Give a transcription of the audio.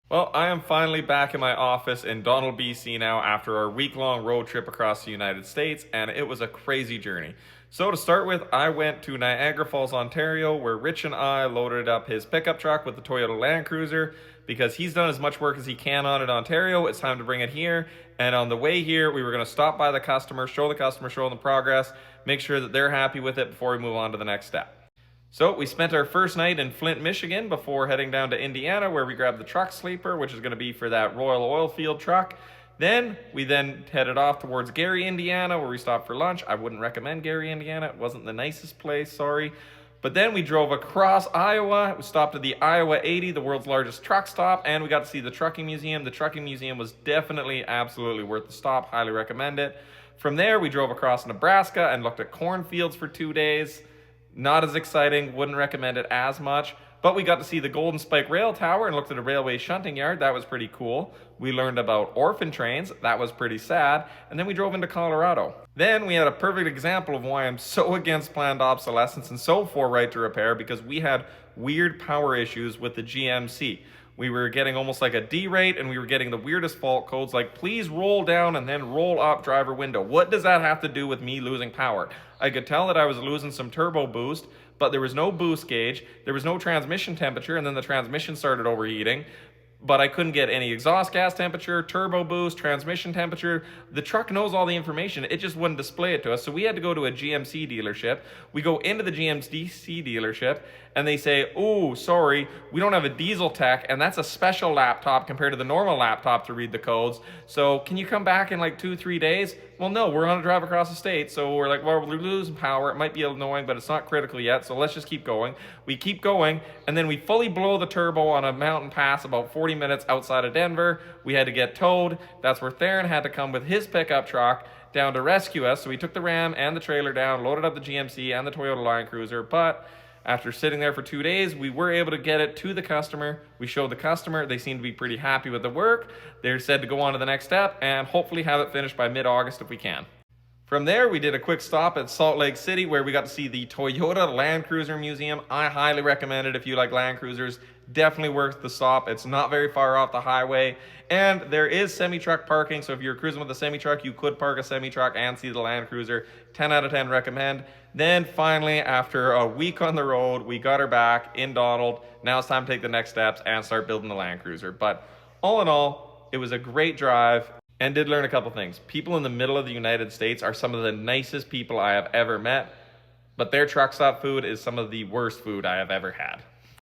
Well, I am finally back in my office in Donald, BC now after our week-long road trip across the United States, and it was a crazy journey. So to start with, I went to Niagara Falls, Ontario, where Rich and I loaded up his pickup truck with the Toyota Land Cruiser because he's done as much work as he can on it in Ontario. It's time to bring it here. And on the way here, we were going to stop by the customer, show them the progress, make sure that they're happy with it before we move on to the next step. So we spent our first night in Flint, Michigan before heading down to Indiana, where we grabbed the truck sleeper, which is going to be for that Royal Oil Field truck. Then we headed off towards Gary, Indiana, where we stopped for lunch. I wouldn't recommend Gary, Indiana. It wasn't the nicest place, sorry. But then we drove across Iowa. We stopped at the I-80, the world's largest truck stop, and we got to see the trucking museum. The trucking museum was definitely, absolutely worth the stop. Highly recommend it. From there, we drove across Nebraska and looked at cornfields for 2 days. Not as exciting, wouldn't recommend it as much, but we got to see the Golden Spike Rail Tower and looked at a railway shunting yard. That was pretty cool. We learned about orphan trains. That was pretty sad. And then we drove into Colorado. Then we had a perfect example of why I'm so against planned obsolescence and so for right to repair, because we had weird power issues with the GMC. We were getting almost like a D rate, and we were getting the weirdest fault codes like, please roll down and then roll up driver window. What does that have to do with me losing power? I could tell that I was losing some turbo boost, but there was no boost gauge, there was no transmission temperature, and then the transmission started overheating. But I couldn't get any exhaust gas temperature, turbo boost, transmission temperature. The truck knows all the information, it just wouldn't display it to us. So we had to go to a GMC dealership. We go into the GMC dealership and they say, oh, sorry, we don't have a diesel tech, and that's a special laptop compared to the normal laptop to read the codes. So can you come back in like 2-3 days? Well, no, we're on a drive across the state. So we're like, well, we're losing power. It might be annoying, but it's not critical yet. So let's just keep going. We keep going, and then we fully blow the turbo on a mountain pass about 40 minutes outside of Denver. We had to get towed. That's where Theron had to come with his pickup truck down to rescue us. So we took the Ram and the trailer down, loaded up the GMC and the Toyota Land Cruiser, but after sitting there for 2 days, we were able to get it to the customer. We showed the customer. They seemed to be pretty happy with the work. They're said to go on to the next step and hopefully have it finished by mid-August if we can. From there, we did a quick stop at Salt Lake City where we got to see the Toyota Land Cruiser Museum. I highly recommend it if you like Land Cruisers. Definitely worth the stop. It's not very far off the highway. And there is semi-truck parking, so if you're cruising with a semi-truck, you could park a semi-truck and see the Land Cruiser. 10 out of 10 recommend. Then finally, after a week on the road, we got her back in Donald. Now it's time to take the next steps and start building the Land Cruiser. But all in all, it was a great drive. And did learn a couple things. People in the middle of the United States are some of the nicest people I have ever met, but their truck stop food is some of the worst food I have ever had.